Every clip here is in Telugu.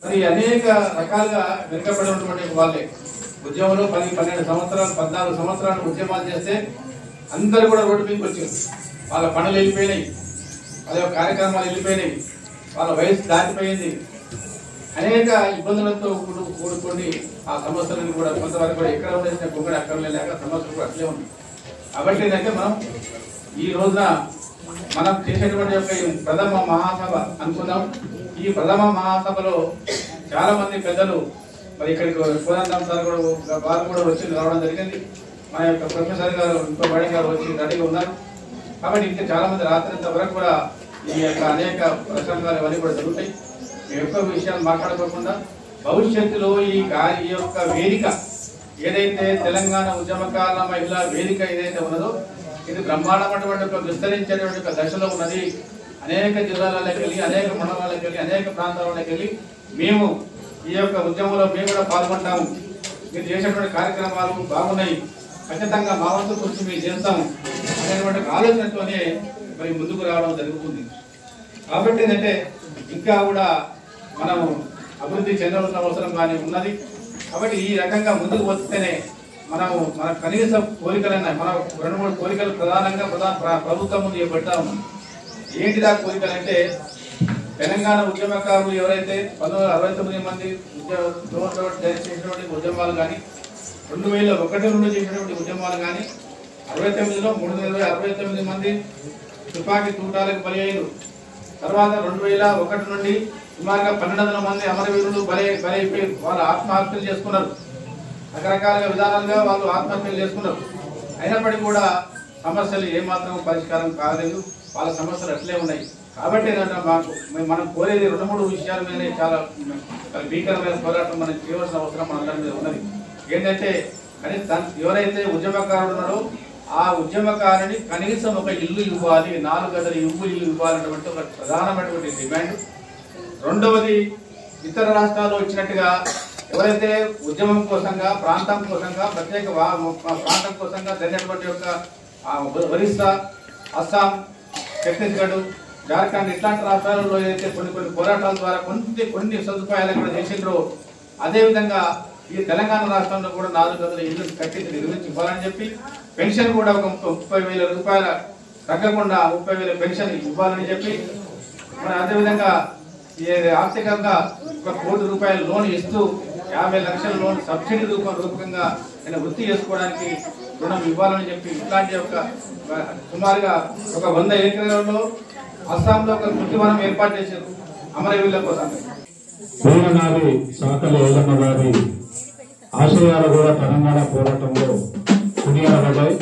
మరి అనేక రకాలుగా వెనుకబడి ఉన్నటువంటి వాళ్ళే ఉద్యమంలో 10-12 సంవత్సరాలు 14 సంవత్సరాలు ఉద్యమాలు చేస్తే అందరూ కూడా రోడ్డు మీదకి వచ్చారు. వాళ్ళ పనులు వెళ్ళిపోయినాయి, వాళ్ళ కార్యక్రమాలు వెళ్ళిపోయినాయి, వాళ్ళ వయసు దాటిపోయింది. అనేక ఇబ్బందులతో కూడుకొని ఆ సమస్యలను కూడా కొంతవరకు కూడా ఎక్కడ ఉండేసిన గుమ్మడి అక్కడ లేక సమస్యలు కూడా అట్లే ఉన్నాయి. కాబట్టి ఏంటంటే మనం ఈ రోజున మనం చేసేటువంటి యొక్క ప్రథమ మహాసభ అనుకున్నాం. ఈ ప్రథమ మహాసభలో చాలా మంది పెద్దలు మరి ఇక్కడికి కోదండం సార్ కూడా వారు కూడా వచ్చి రావడం జరిగింది. మన యొక్క ప్రొఫెసర్ గారు ఇంకో మేడం గారు వచ్చి రెడీగా ఉన్నారు. కాబట్టి ఇంకా చాలా మంది రాత్రి వరకు కూడా ఈ యొక్క అనేక ప్రసంగాలు ఇవన్నీ కూడా జరుగుతాయి. ఎక్కువ విషయాలు మాట్లాడుకోకుండా భవిష్యత్తులో ఈ యొక్క వేదిక ఏదైతే తెలంగాణ ఉద్యమకాల మహిళా వేదిక ఏదైతే ఉన్నదో ఇది బ్రహ్మాండమైనటువంటి ఒక విస్తరించేటువంటి ఒక దశలో ఉన్నది. అనేక జిల్లాలకు వెళ్ళి అనేక మండలాలకు వెళ్ళి అనేక ప్రాంతాలకు వెళ్ళి మేము ఈ యొక్క ఉద్యమంలో మేము కూడా పాల్గొంటాము. మీరు చేసేటువంటి కార్యక్రమాలు బాగున్నాయి, ఖచ్చితంగా మా వంతు కృషి మేము చేస్తాము అనేటువంటి ఆలోచనతోనే మరి ముందుకు రావడం జరుగుతుంది. కాబట్టి ఏంటంటే ఇంకా కూడా మనం అభివృద్ధి చెందవలసిన అవసరం కానీ ఉన్నది. కాబట్టి ఈ రకంగా ముందుకు వస్తేనే మనము మన కనీస కోరికలైనా మన 2-3 కోరికలు ప్రధానంగా ప్రభుత్వం ముందు పెట్టాము. ఏంటిదా కోరికలు అంటే తెలంగాణ ఉద్యమకారులు ఎవరైతే 1969 మంది చేసినటువంటి ఉద్యమాలు కానీ 2001 నుండి చేసినటువంటి ఉద్యమాలు కానీ 69లో 369 మంది తుపాకీ తూటాలకు బలి అయ్యారు. తర్వాత 2001 నుండి సుమారుగా 1200 మంది అమరవీరులు బలైపోయి వాళ్ళు ఆత్మహత్యలు చేసుకున్నారు. రకరకాలుగా విధానాలుగా వాళ్ళు ఆత్మహత్యలు చేసుకున్నారు. అయినప్పటికీ కూడా సమస్యలు ఏమాత్రం పరిష్కారం కాలేదు, వాళ్ళ సమస్యలు అట్లే ఉన్నాయి. కాబట్టి ఏంటంటే మనం కోరేది 2-3 విషయాల మీదనే చాలా భీకరమైన పోరాటం మనం చేయవలసిన అవసరం మనందరి మీద ఉన్నది. ఏంటంటే కానీ ఎవరైతే ఉద్యమకారుడు ఉన్నాడో ఆ ఉద్యమకారుని కనీసం ఒక ఇల్లు ఇవ్వాలి, 4 గదుల ఇల్లు ఇవ్వాలన్నటువంటి ఒక ప్రధానమైనటువంటి డిమాండ్. రెండవది ఇతర రాష్ట్రాల్లో ఇచ్చినట్టుగా ఎవరైతే ఉద్యమం కోసంగా ప్రాంతం కోసంగా ప్రత్యేక ప్రాంతం కోసంగా జరిగినటువంటి యొక్క ఒరిస్సా, అస్సాం, ఛత్తీస్గఢ్, జార్ఖండ్ ఇట్లాంటి రాష్ట్రాలలో ఏదైతే కొన్ని పోరాటాల ద్వారా కొన్ని సదుపాయాలు కూడా చేసిండ్రో అదేవిధంగా ఈ తెలంగాణ రాష్ట్రంలో కూడా 4 గదుల ఇల్లు కట్టి నిర్మించి ఇవ్వాలని చెప్పి పెన్షన్ కూడా ఒక 30,000 రూపాయల తగ్గకుండా 30,000 పెన్షన్ ఇవ్వాలని చెప్పి మరి అదేవిధంగా ఆర్థికంగా 1 కోటి రూపాయల లోన్ ఇస్తూ 50 లక్షల లోన్ సబ్సిడీ రూపంగా వృత్తి చేసుకోవడానికి రుణం ఇవ్వాలని చెప్పి ఇట్లాంటి యొక్క సుమారుగా ఒక 100 ఎకరాలలో అస్సాంలో ఒక కృషివనం ఏర్పాటు చేశారు అమరవీరుల కోసం. పూర్ణనాభి సాకలి ఎల్లమ్మ గారి ఆశయాలు కూడా తెలంగాణ పోరాటంలో కొనియాడబడ్డాయి.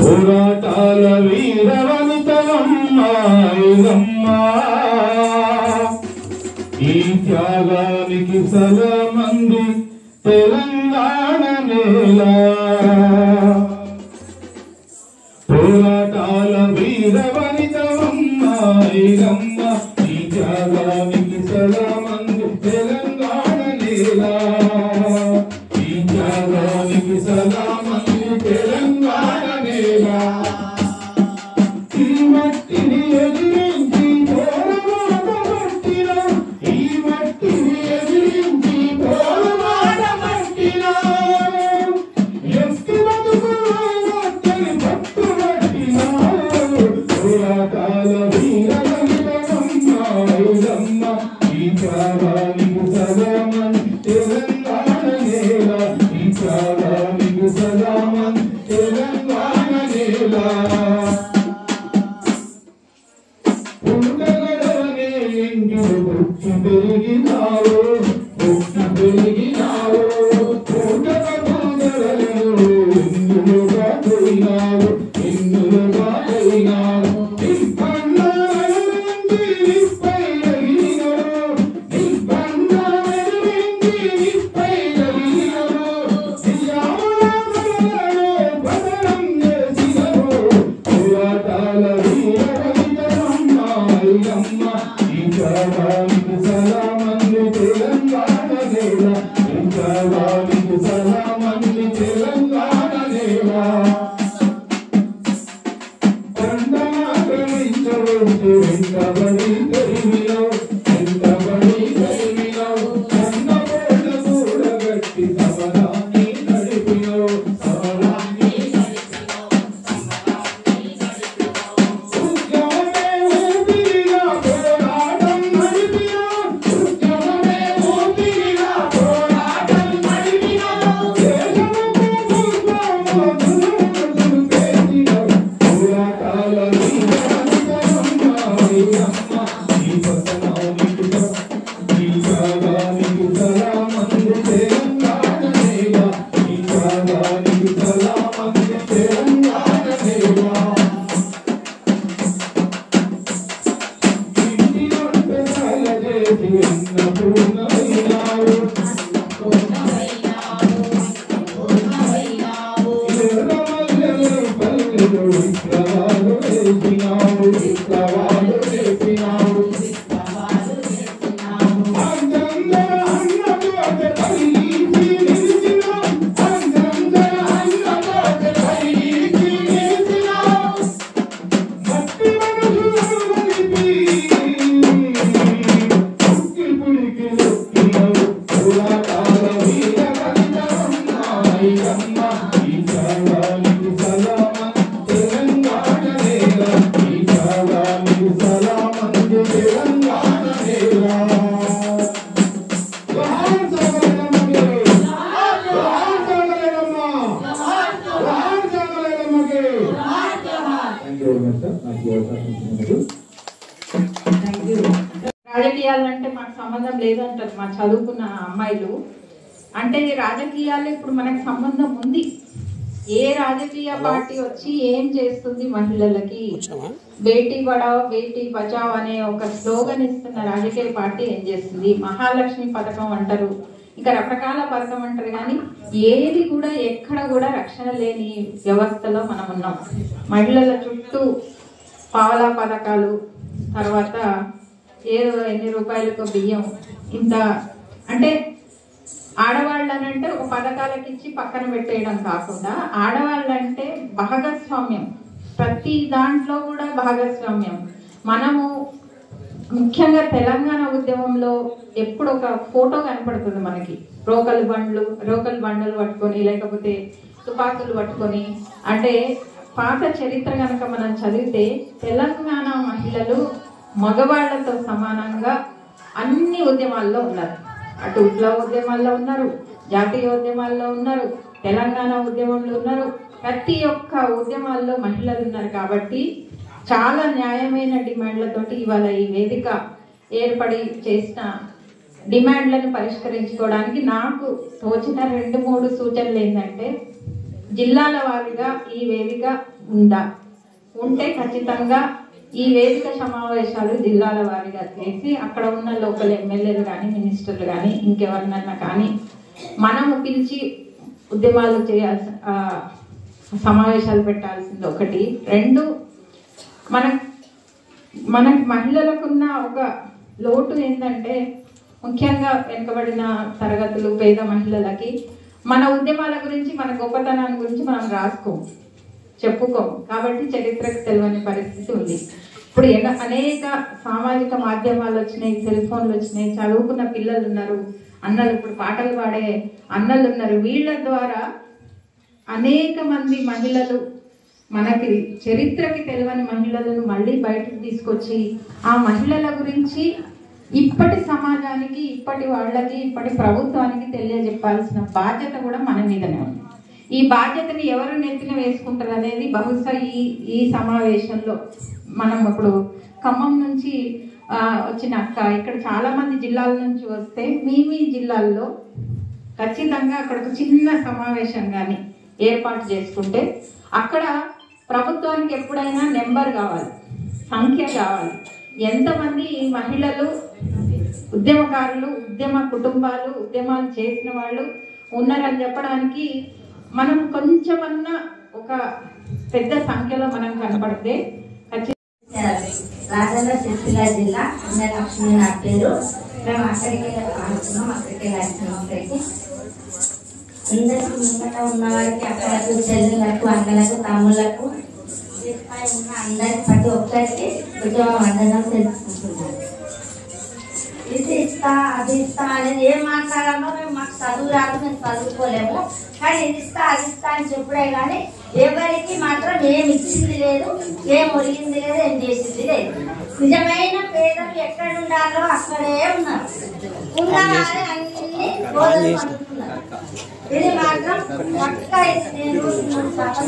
పోరాటాల వీరవనితలమ్మ ఈ త్యాగానికి సలమంది తెలంగాణ నేల. పోరాటాల వీరవనితలమ్మ ఈ త్యాగానికి సలమంది తెలంగాణ నేల. ఈ త్యాగానికి సలమంది తెలంగాణ నేల. ఈ మట్టిని ఎదిరించి పోరాట పట్టిన, ఈ మట్టిని ఎదిరించి పోరాట పట్టిన, ఎత్తి బతుకుని పట్టు పట్టిన పోరాటాల వీరవనితలమ్మ ఈ త్యాగానికి సలామన్ తెలంగాణ నేల. ఈ త్యాగానికి సలామన్ తెలంగాణ నేల. పుట్టగడవనే ఇంటిలో పుట్టి పెరిగినావు, పుట్టి పెరిగినావు. పుట్టగడవలను ఇందులుగా పోయినావు, ఇందులుగా పోయినావు. తెలంగాణ వేసి వెంటబడి తరిమినావు వెంటబడి తరిమినావు అన్న పోట కూడగట్టి సమరాన్ని నడిపినావు సమరాన్ని ఉద్యమమే ఊపిరిగా పోరాటం నడిపినావు ఉద్యమమే ఊపిరిగా పోరాటం నడిపినావు దేశముకు గురుత్వము పేసినావు పోరాటాల రాజకీయాలంటే మాకు సంబంధం లేదంటారు మా చదువుకున్న అమ్మాయిలు. అంటే ఈ రాజకీయాలు ఇప్పుడు మనకు సంబంధం ఉంది. ఏ రాజకీయ పార్టీ వచ్చి ఏం చేస్తుంది మహిళలకి, బేటీ పడావ్ బేటీ బచావ్ అనే ఒక స్లోగన్ ఇస్తున్న రాజకీయ పార్టీ ఏం చేస్తుంది? మహాలక్ష్మి పథకం అంటారు, ఇంకా రకరకాల పథకం అంటారు, కానీ ఏది కూడా ఎక్కడ కూడా రక్షణ లేని వ్యవస్థలో మనం ఉన్నాం. మహిళల చుట్టూ పావలా పథకాలు, తర్వాత ఏదో ఎన్ని రూపాయలకు బియ్యం, ఇంత అంటే ఆడవాళ్ళనంటే ఒక పథకాలకు ఇచ్చి పక్కన పెట్టేయడం కాకుండా ఆడవాళ్ళంటే భాగస్వామ్యం, ప్రతి దాంట్లో కూడా భాగస్వామ్యం. మనము ముఖ్యంగా తెలంగాణ ఉద్యమంలో ఎప్పుడు ఒక ఫోటో కనపడుతుంది మనకి, రోకల్ బండ్లు పట్టుకొని లేకపోతే తుపాకులు పట్టుకొని. అంటే పాత చరిత్ర కనుక మనం చదివితే తెలంగాణ మహిళలు మగవాళ్లతో సమానంగా అన్ని ఉద్యమాల్లో ఉన్నారు. అటు విప్లవ ఉద్యమాల్లో ఉన్నారు, జాతీయోద్యమాల్లో ఉన్నారు, తెలంగాణ ఉద్యమంలో ఉన్నారు, ప్రతి ఒక్క ఉద్యమాల్లో మహిళలు ఉన్నారు. కాబట్టి చాలా న్యాయమైన డిమాండ్లతోటి ఇవాళ ఈ వేదిక ఏర్పడి చేసిన డిమాండ్లను పరిష్కరించుకోవడానికి నాకు తోచిన 2-3 సూచనలు ఏంటంటే, జిల్లాల వారీగా ఈ వేదిక ఉంటే ఖచ్చితంగా ఈ వేదిక సమావేశాలు జిల్లాల వారీగా చేసి అక్కడ ఉన్న లోకల్ ఎమ్మెల్యేలు కానీ మినిస్టర్లు కానీ ఇంకెవరినన్నా కానీ మనము పిలిచి ఉద్యమాలు చేయాల్సి సమావేశాలు పెట్టాల్సింది ఒకటి. 2, మన మహిళలకున్న ఒక లోటు ఏంటంటే, ముఖ్యంగా వెనుకబడిన తరగతులు పేద మహిళలకి మన ఉద్యమాల గురించి మన గొప్పతనాన్ని గురించి మనం చెప్పుకోము. కాబట్టి చరిత్రకు తెలియని పరిస్థితి ఉంది. ఇప్పుడు అనేక సామాజిక మాధ్యమాలు వచ్చినాయి, సెల్ ఫోన్లు వచ్చినాయి, చదువుకున్న పిల్లలు ఉన్నారు, అన్నలు ఇప్పుడు పాటలు పాడే అన్నలు ఉన్నారు. వీళ్ళ ద్వారా అనేక మంది మహిళలు, మనకి చరిత్రకి తెలియని మహిళలను మళ్ళీ బయటకు తీసుకొచ్చి ఆ మహిళల గురించి ఇప్పటి సమాజానికి, ఇప్పటి వాళ్ళకి, ఇప్పటి ప్రభుత్వానికి తెలియజెప్పాల్సిన బాధ్యత కూడా మన మీదనే ఉంది. ఈ బాధ్యతని ఎవరు నెత్తిన వేసుకుంటారు అనేది బహుశా ఈ సమావేశంలో మనం ఇప్పుడు ఖమ్మం నుంచి వచ్చిన అక్క, ఇక్కడ చాలా మంది జిల్లాల నుంచి వస్తే మీ జిల్లాల్లో ఖచ్చితంగా అక్కడ ఒక చిన్న సమావేశం కానీ ఏర్పాటు చేసుకుంటే అక్కడ ప్రభుత్వానికి ఎప్పుడైనా నెంబర్ కావాలి, సంఖ్య కావాలి, ఎంతమంది మహిళలు, ఉద్యమకారులు, ఉద్యమ కుటుంబాలు, ఉద్యమాలు చేసిన వాళ్ళు ఉన్నారని చెప్పడానికి మనం కొంచెమన్నా ఒక పెద్ద సంఖ్యలో మనం కనపడితే రాజన్న సిరిసిల్ల జిల్లా లక్ష్మి నా పేరు. మేము అక్కడికి ఆడుతున్నాం, అక్కడికి వెళ్తున్నాం. అందరికి ముంగట ఉన్న వారికి, అక్కలకు, చెల్లెలకు, అక్కలకు, తమ్ముళ్లకు పై ఉన్న అందరికి ప్రతి ఒక్కరికి ఉద్యోగ వందనం తెలుసుకుంటున్నారు. ఇది ఇస్తా అది ఇస్తా అనేది ఏం మాట్లాడాలో మేము మాకు చదువు రాదు, మేము చదువుకోలేము. కానీ ఇది ఇస్తా అది ఇస్తా అని చెప్పుడే కానీ ఎవరికి మాత్రం ఏం ఇచ్చింది లేదు, ఏం ఒరిగింది లేదు, ఏం చేసింది లేదు. నిజమైన పేదలు ఎక్కడ ఉండాలో అక్కడే ఉన్నారు. ఉండాలని అన్ని బోధనలు. ఇది మాత్రం పక్క నేను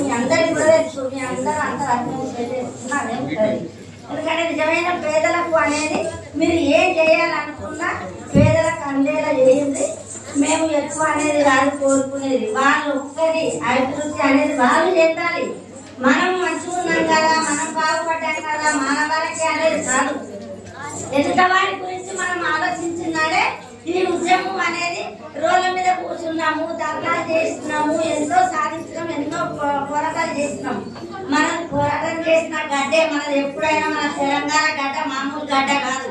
మీ అందరికి కూడా తెలుసు, మీ అందరూ అర్థం చేస్తున్నారు. ఎందుకంటే నిజమైన పేదలకు అనేది మీరు ఏం చేయాలనుకున్నా పేదలకు అందేలా చేయండి. మేము ఎక్కువ అనేది రాదు కోరుకునేది, వాళ్ళు ఒక్కరి అభివృద్ధి అనేది వాళ్ళు చెందాలి. మనం మంచిగా ఉన్నాం కదా, మనం బాగుపడ్డాం కదా, మన వాళ్ళకి అనేది కాదు. ఎదుట వారి గురించి మనం ఆలోచించినాడే ఈ ఉద్యమం అనేది రోడ్ల మీద కూర్చున్నాము, ధర్నాలు చేస్తున్నాము, ఎంతో సాధించడం, ఎన్నో పోరాటాలు చేస్తున్నాం. మనం పోరాటం చేసిన గడ్డే మనది. ఎప్పుడైనా మన తెలంగాణ గడ్డ మామూలు గడ్డ కాదు,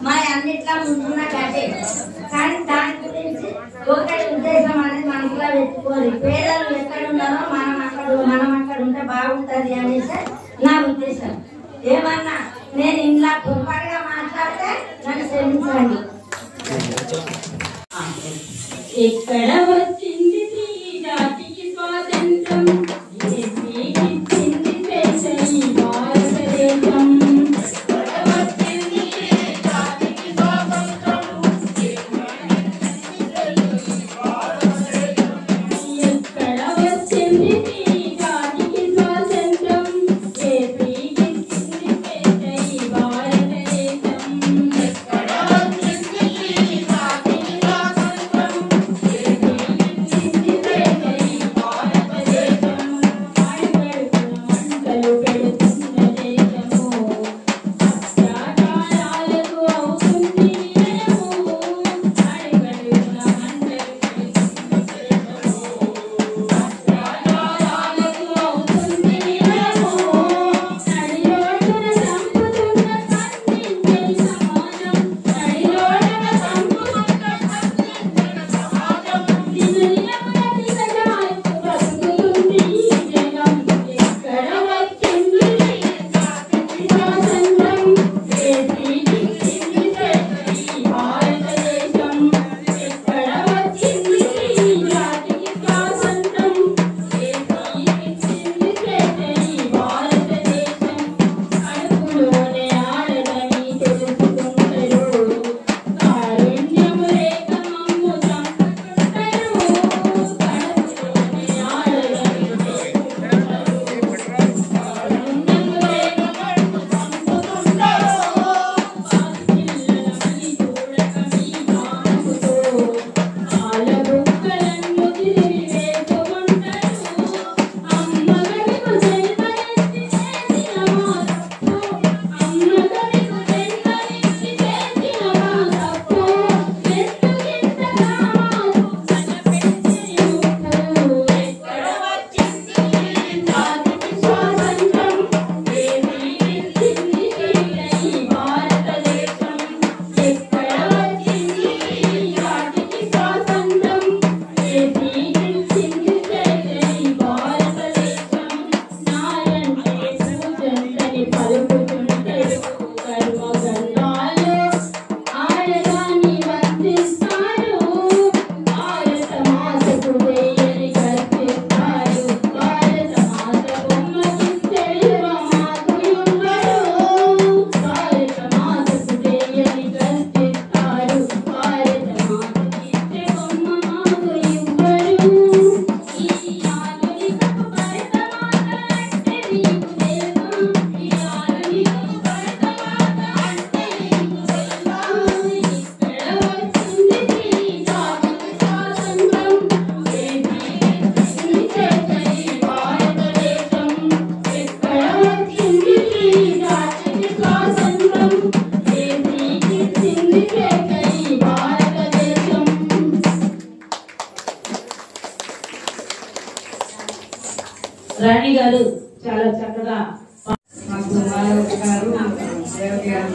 మన అన్నిట్లో ముందున్న గడ్డే. కానీ దాని గురించి ఒకటి ఉద్దేశం అనేది మనసులో పెట్టుకోవాలి. పేదలు ఎక్కడ ఉన్నారో మనం అక్కడ ఉంటే బాగుంటుంది అనేసి నా ఉద్దేశం. ఏమన్నా నేను ఇంట్లో పొరపాటుగా మాట్లాడితే నన్ను క్షమించండి. ఎక్కడ వచ్చింది నీ జాతికి స్వాతంత్రం, ఇచ్చింది దేశం భారతదేశం. రాణి గారు చాలా చక్కగా మాకు మాధవ్ గారు రేవతి గారు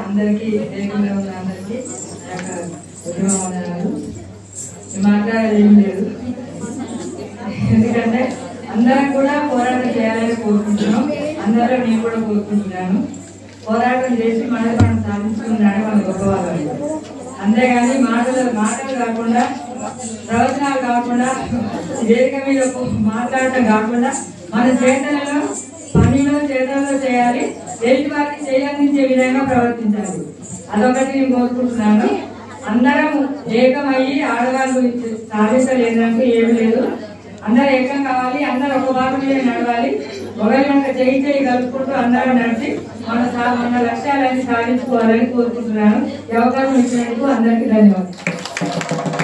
అందరికీ వేగంగా ఉన్న అందరికీ ఉద్యమం మాట్లాడేది ఏం లేదు. ఎందుకంటే అందరం కూడా పోరాటం చేయాలి. అందరూ నేను కూడా కోరుకుంటున్నాను. పోరాటం చేసి మనది మనం సాధించుకున్నాడు మన గొప్పవాళ్ళు. అంతేగాని మాటలు కాకుండా, ప్రవచనాలు కాకుండా, వేదిక మీద మాట్లాడటం కాకుండా మన చేతలలో చేతలలో చేయాలి, ఎదుటి వారికి చేయాలించే విధంగా ప్రవర్తించాలి. అదొకటి నేను కోరుకుంటున్నాను. అందరం ఏకమయ్యి ఆడవాళ్ళు సాధించలేదంటూ ఏమి లేదు. అందరూ ఏకం కావాలి, అందరూ ఒక బాట మీద నడవాలి. ఒకరి చేయి కలుపుకుంటూ అందరం నడిచి మన లక్ష్యాలన్నీ సాధించుకోవాలని కోరుకుంటున్నాను. ఈ అవకాశం ఇచ్చినందుకు అందరికీ ధన్యవాదాలు.